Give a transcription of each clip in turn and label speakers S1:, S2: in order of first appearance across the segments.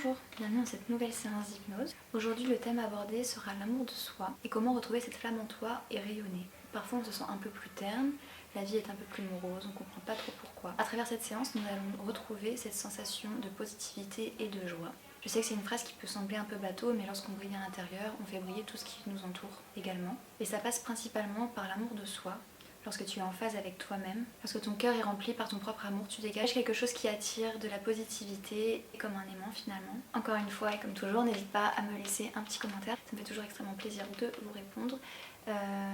S1: Bonjour, bienvenue dans cette nouvelle séance d'hypnose. Aujourd'hui le thème abordé sera l'amour de soi et comment retrouver cette flamme en toi et rayonner. Parfois on se sent un peu plus terne, la vie est un peu plus morose, on ne comprend pas trop pourquoi. À travers cette séance nous allons retrouver cette sensation de positivité et de joie. Je sais que c'est une phrase qui peut sembler un peu bateau, mais lorsqu'on brille à l'intérieur, on fait briller tout ce qui nous entoure également. Et ça passe principalement par l'amour de soi. Lorsque tu es en phase avec toi-même, lorsque ton cœur est rempli par ton propre amour, tu dégages quelque chose qui attire de la positivité, comme un aimant finalement. Encore une fois et comme toujours, n'hésite pas à me laisser un petit commentaire, ça me fait toujours extrêmement plaisir de vous répondre.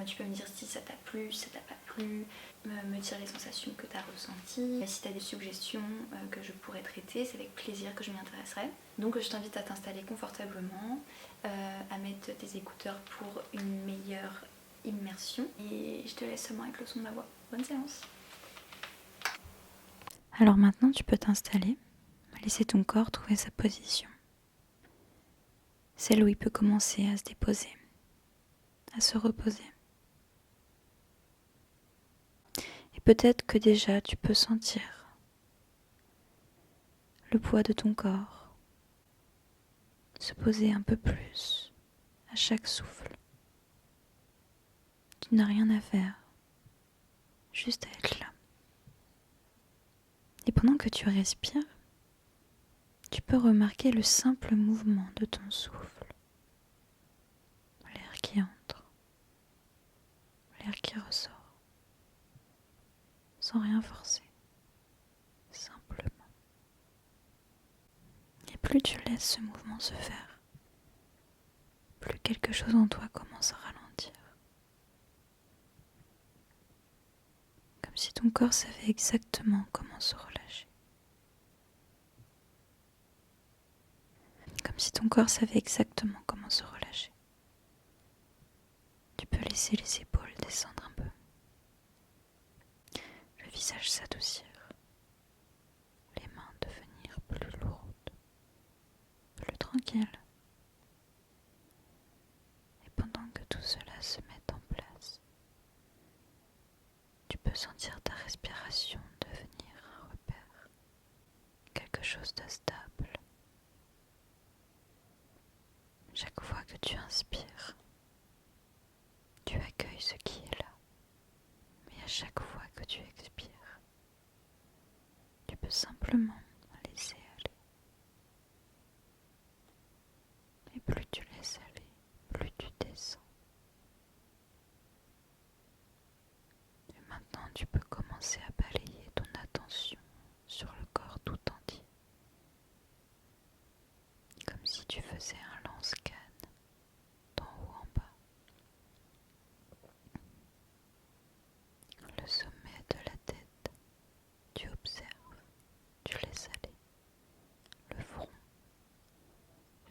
S1: Tu peux me dire si ça t'a plu, si ça t'a pas plu, me dire les sensations que tu as ressenties. Si tu as des suggestions que je pourrais traiter, c'est avec plaisir que je m'y intéresserai. Donc je t'invite à t'installer confortablement, à mettre tes écouteurs pour une meilleure immersion et je te laisse seulement avec le son de ma voix. Bonne séance. Alors maintenant tu peux t'installer, laisser ton corps trouver sa position, celle où il peut commencer à se déposer, à se reposer. Et peut-être que déjà tu peux sentir le poids de ton corps se poser un peu plus à chaque souffle. Tu n'as rien à faire, juste à être là. Et pendant que tu respires, tu peux remarquer le simple mouvement de ton souffle. L'air qui entre, l'air qui ressort, sans rien forcer, simplement. Et plus tu laisses ce mouvement se faire, plus quelque chose en toi commence à ralentir. Comme si ton corps savait exactement comment se relâcher. Comme si ton corps savait exactement comment se relâcher. Tu peux laisser les épaules descendre un peu. Le visage s'adoucir. Les mains devenir plus lourdes, plus tranquilles. Et pendant que tout cela se met en place, tu peux sentir ta respiration devenir un repère, quelque chose de stable. Chaque fois que tu inspires, tu accueilles ce qui est là. Mais à chaque fois que tu expires, tu peux simplement laisser aller. Et plus tu laisses aller, plus tu descends. Et maintenant, tu peux commencer à balayer ton attention sur le corps tout entier. Comme si tu faisais un lance-canne d'en haut en bas. Le sommet de la tête, tu observes, tu laisses aller. Le front,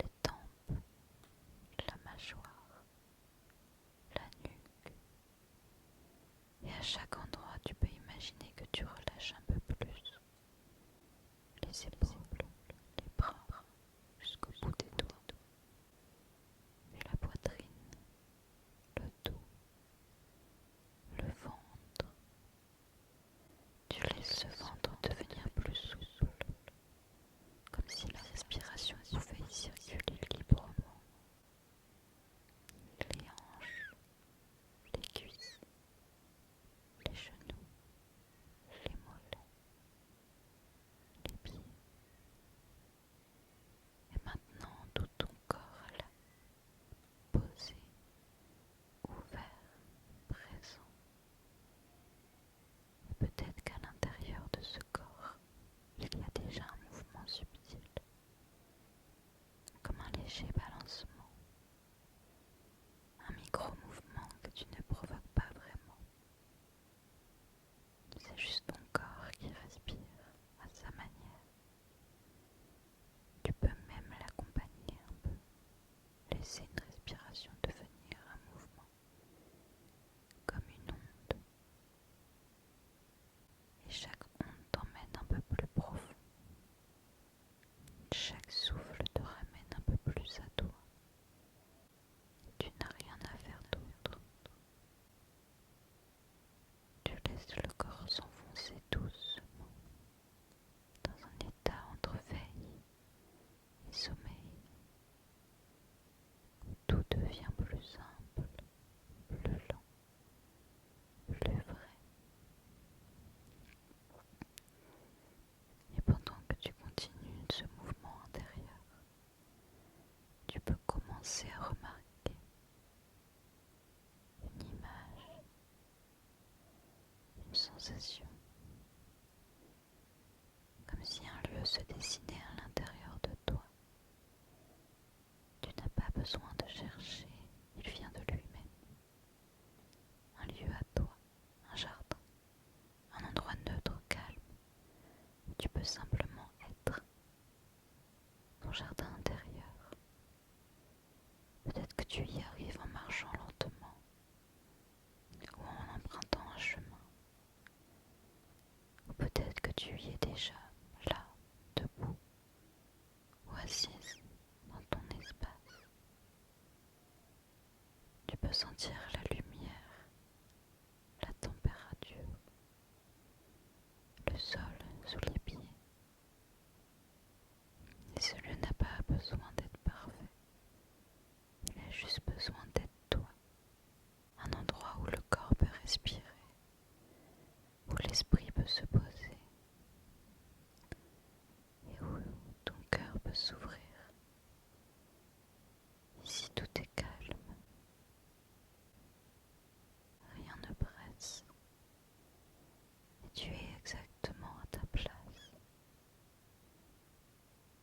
S1: les tempes, la mâchoire, la nuque. Et à chaque endroit, tu peux imaginer que tu relâches un peu plus. Les épaules, les bras, jusqu'au bout des doigts. Et la poitrine, le dos, le ventre. Tu laisses ce ventre devenir plus souple, comme si la respiration pouvait y circuler librement. Les hanches, les cuisses, les genoux, les mollets, les pieds. Et maintenant tout ton corps là, posé, ouvert, présent. Et peut-être qu'à l'intérieur de ce corps, il y a déjà un mouvement subtil, comme un léger balancement, un micro-mouvement que tu ne provoques pas vraiment. C'est juste ton corps qui respire à sa manière. Tu peux même l'accompagner un peu, laisser une respiration devenir un mouvement, comme une onde. Et chaque onde t'emmène un peu plus profond. Chaque souffle te ramène un peu plus à toi. Tu n'as rien à faire d'autre. Tu laisses le corps s'enfoncer doucement dans un état entre veille et sommeil.
S2: sensations, comme si un lieu se dessinait à l'intérieur de toi. Tu n'as pas besoin de chercher, il vient de lui-même. Un lieu à toi, un jardin, un endroit neutre, calme, où tu peux simplement être. Ton jardin intérieur. Peut-être que tu y arrives en marchant lentement ou en empruntant un chemin. Ou peut-être que tu y es déjà, là, debout ou assise dans ton espace. Tu peux sentir la lumière, la température, le sol sous les pieds. Et ce lieu n'a pas besoin d'être parfait. Il a juste besoin d'être toi. Un endroit où le corps peut respirer, où l'esprit peut se poser et où ton cœur peut s'ouvrir. Ici tout est calme, rien ne presse et tu es exactement à ta place.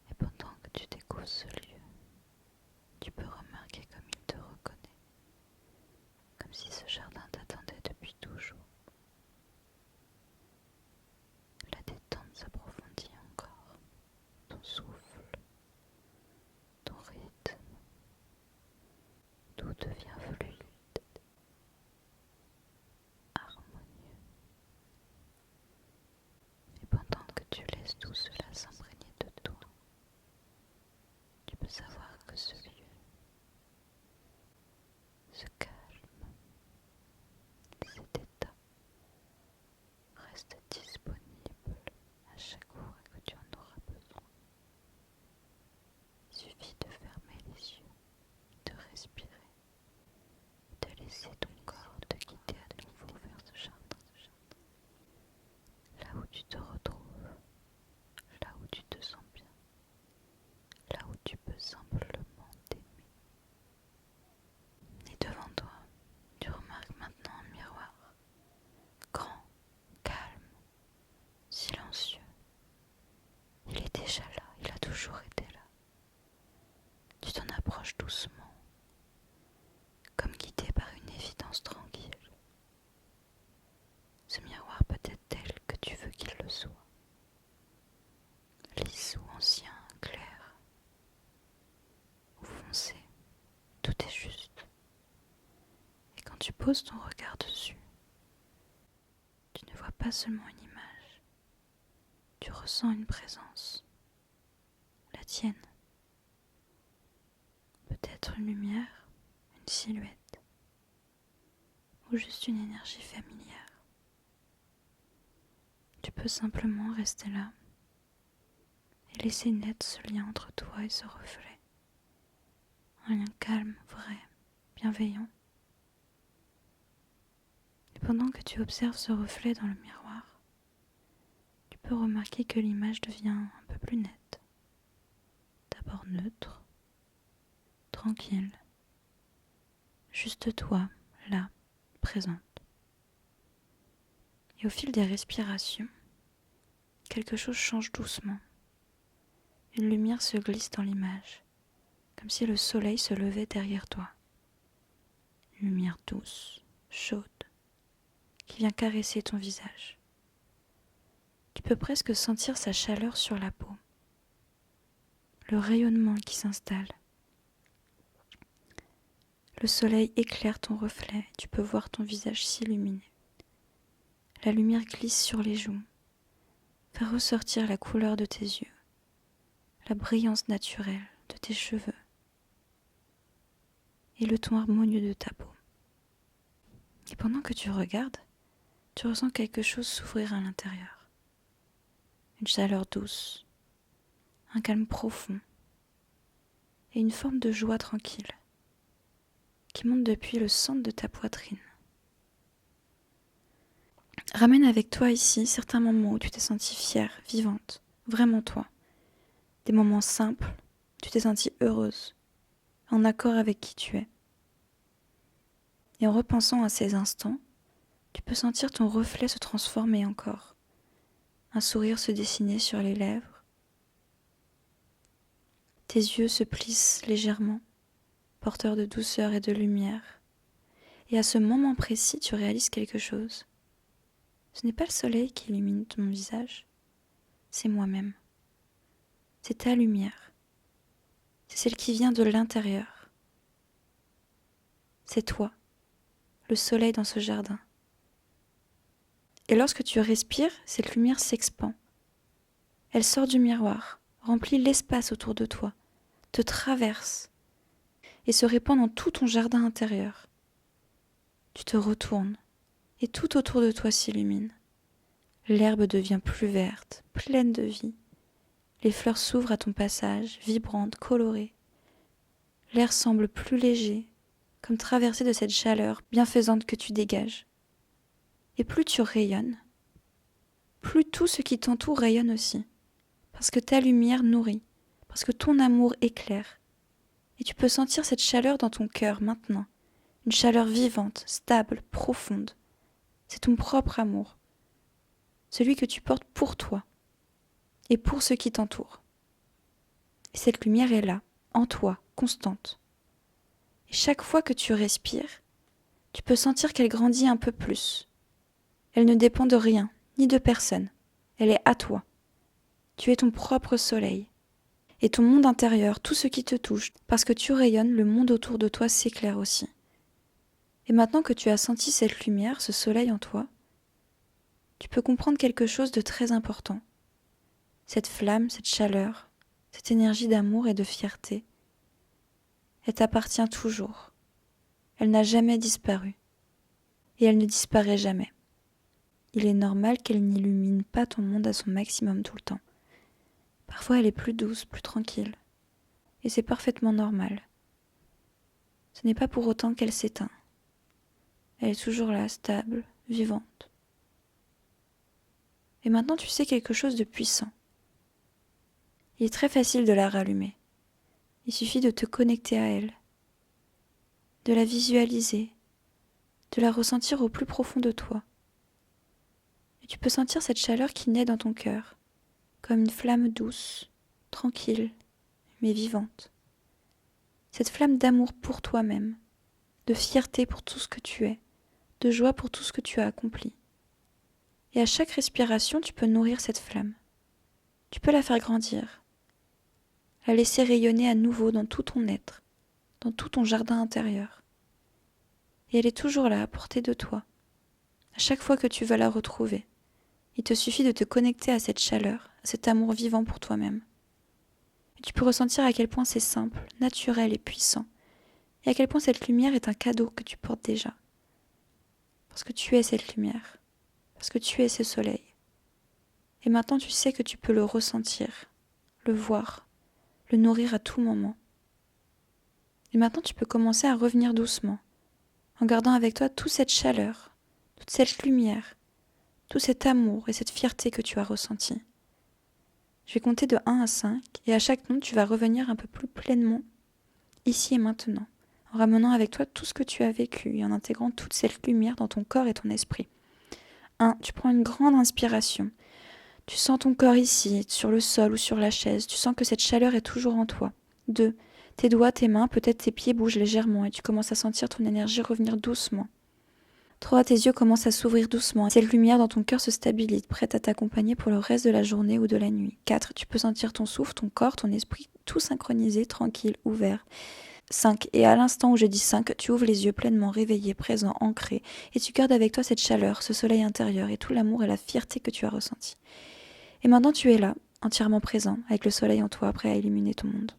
S2: Et pendant que tu découvres ce lieu, tu peux remarquer comme il te reconnaît, comme si ce jardin t'attendait depuis toujours. La détente s'approfondit encore, ton souffle, ton rythme, tout devient fluide, harmonieux. Et pendant que tu laisses tout cela s'imprégner de toi, tu peux savoir que ce lieu, ce calme, cet état reste disponible à chaque fois que tu en auras besoin. Il suffit de fermer les yeux, de respirer, de laisser ton corps te guider à nouveau vers ce jardin. Là où tu te retrouves, là où tu te sens bien, là où tu peux simplement t'aimer. Et devant toi, tu remarques maintenant un miroir, grand, calme, silencieux. Il est déjà là, il a toujours été là. Tu t'en approches doucement, comme guidé par une évidence tranquille. Ce miroir peut être tel que tu veux qu'il le soit. Lisse ou ancien, clair ou foncé, tout est juste. Et quand tu poses ton regard dessus, tu ne vois pas seulement une image, tu ressens une présence, la tienne. Peut-être une lumière, une silhouette, ou juste une énergie familière. Tu peux simplement rester là et laisser naître ce lien entre toi et ce reflet. Un lien calme, vrai, bienveillant. Et pendant que tu observes ce reflet dans le miroir, tu peux remarquer que l'image devient un peu plus nette. D'abord neutre, tranquille. Juste toi, là, présente. Et au fil des respirations, quelque chose change doucement. Une lumière se glisse dans l'image, comme si le soleil se levait derrière toi. Une lumière douce, chaude, qui vient caresser ton visage. Tu peux presque sentir sa chaleur sur la peau, le rayonnement qui s'installe. Le soleil éclaire ton reflet et tu peux voir ton visage s'illuminer. La lumière glisse sur les joues, fait ressortir la couleur de tes yeux, la brillance naturelle de tes cheveux et le ton harmonieux de ta peau. Et pendant que tu regardes, tu ressens quelque chose s'ouvrir à l'intérieur. Une chaleur douce, un calme profond et une forme de joie tranquille qui monte depuis le centre de ta poitrine. Ramène avec toi ici certains moments où tu t'es sentie fière, vivante, vraiment toi. Des moments simples où tu t'es sentie heureuse, en accord avec qui tu es. Et en repensant à ces instants, Tu peux sentir ton reflet se transformer encore, un sourire se dessiner sur les lèvres. Tes yeux se plissent légèrement, porteurs de douceur et de lumière. Et à ce moment précis, tu réalises quelque chose. Ce n'est pas le soleil qui illumine ton visage, c'est moi-même. C'est ta lumière. C'est celle qui vient de l'intérieur. C'est toi, le soleil dans ce jardin. Et lorsque tu respires, cette lumière s'expand. Elle sort du miroir, remplit l'espace autour de toi, te traverse et se répand dans tout ton jardin intérieur. Tu te retournes et tout autour de toi s'illumine. L'herbe devient plus verte, pleine de vie. Les fleurs s'ouvrent à ton passage, vibrantes, colorées. L'air semble plus léger, comme traversé de cette chaleur bienfaisante que tu dégages. Et plus tu rayonnes, plus tout ce qui t'entoure rayonne aussi, parce que ta lumière nourrit, parce que ton amour éclaire. Et tu peux sentir cette chaleur dans ton cœur maintenant, une chaleur vivante, stable, profonde. C'est ton propre amour, celui que tu portes pour toi et pour ceux qui t'entourent. Et cette lumière est là, en toi, constante. Et chaque fois que tu respires, tu peux sentir qu'elle grandit un peu plus. Elle ne dépend de rien, ni de personne. Elle est à toi. Tu es ton propre soleil. Et ton monde intérieur, tout ce qui te touche, parce que tu rayonnes, le monde autour de toi s'éclaire aussi. Et maintenant que tu as senti cette lumière, ce soleil en toi, tu peux comprendre quelque chose de très important. Cette flamme, cette chaleur, cette énergie d'amour et de fierté, elle t'appartient toujours. Elle n'a jamais disparu. Et elle ne disparaît jamais. Il est normal qu'elle n'illumine pas ton monde à son maximum tout le temps. Parfois elle est plus douce, plus tranquille. Et c'est parfaitement normal. Ce n'est pas pour autant qu'elle s'éteint. Elle est toujours là, stable, vivante. Et maintenant tu sais quelque chose de puissant. Il est très facile de la rallumer. Il suffit de te connecter à elle, de la visualiser, de la ressentir au plus profond de toi. Et tu peux sentir cette chaleur qui naît dans ton cœur, comme une flamme douce, tranquille, mais vivante. Cette flamme d'amour pour toi-même, de fierté pour tout ce que tu es, de joie pour tout ce que tu as accompli. Et à chaque respiration, tu peux nourrir cette flamme. Tu peux la faire grandir, la laisser rayonner à nouveau dans tout ton être, dans tout ton jardin intérieur. Et elle est toujours là, à portée de toi. À chaque fois que tu veux la retrouver, il te suffit de te connecter à cette chaleur, à cet amour vivant pour toi-même. Et tu peux ressentir à quel point c'est simple, naturel et puissant, et à quel point cette lumière est un cadeau que tu portes déjà. Parce que tu es cette lumière, parce que tu es ce soleil. Et maintenant tu sais que tu peux le ressentir, le voir, le nourrir à tout moment. Et maintenant tu peux commencer à revenir doucement, en gardant avec toi toute cette chaleur, toute cette lumière, tout cet amour et cette fierté que tu as ressenti. Je vais compter de 1 à 5 et à chaque nombre tu vas revenir un peu plus pleinement, ici et maintenant, en ramenant avec toi tout ce que tu as vécu et en intégrant toute cette lumière dans ton corps et ton esprit. 1. Tu prends une grande inspiration. Tu sens ton corps ici, sur le sol ou sur la chaise. Tu sens que cette chaleur est toujours en toi. 2. Tes doigts, tes mains, peut-être tes pieds bougent légèrement et tu commences à sentir ton énergie revenir doucement. 3. Tes yeux commencent à s'ouvrir doucement. Cette lumière dans ton cœur se stabilise, prête à t'accompagner pour le reste de la journée ou de la nuit. 4. Tu peux sentir ton souffle, ton corps, ton esprit, tout synchronisé, tranquille, ouvert. 5. Et à l'instant où je dis 5, tu ouvres les yeux pleinement réveillés, présents, ancrés, et tu gardes avec toi cette chaleur, ce soleil intérieur et tout l'amour et la fierté que tu as ressenti. Et maintenant tu es là, entièrement présent, avec le soleil en toi, prêt à illuminer ton monde.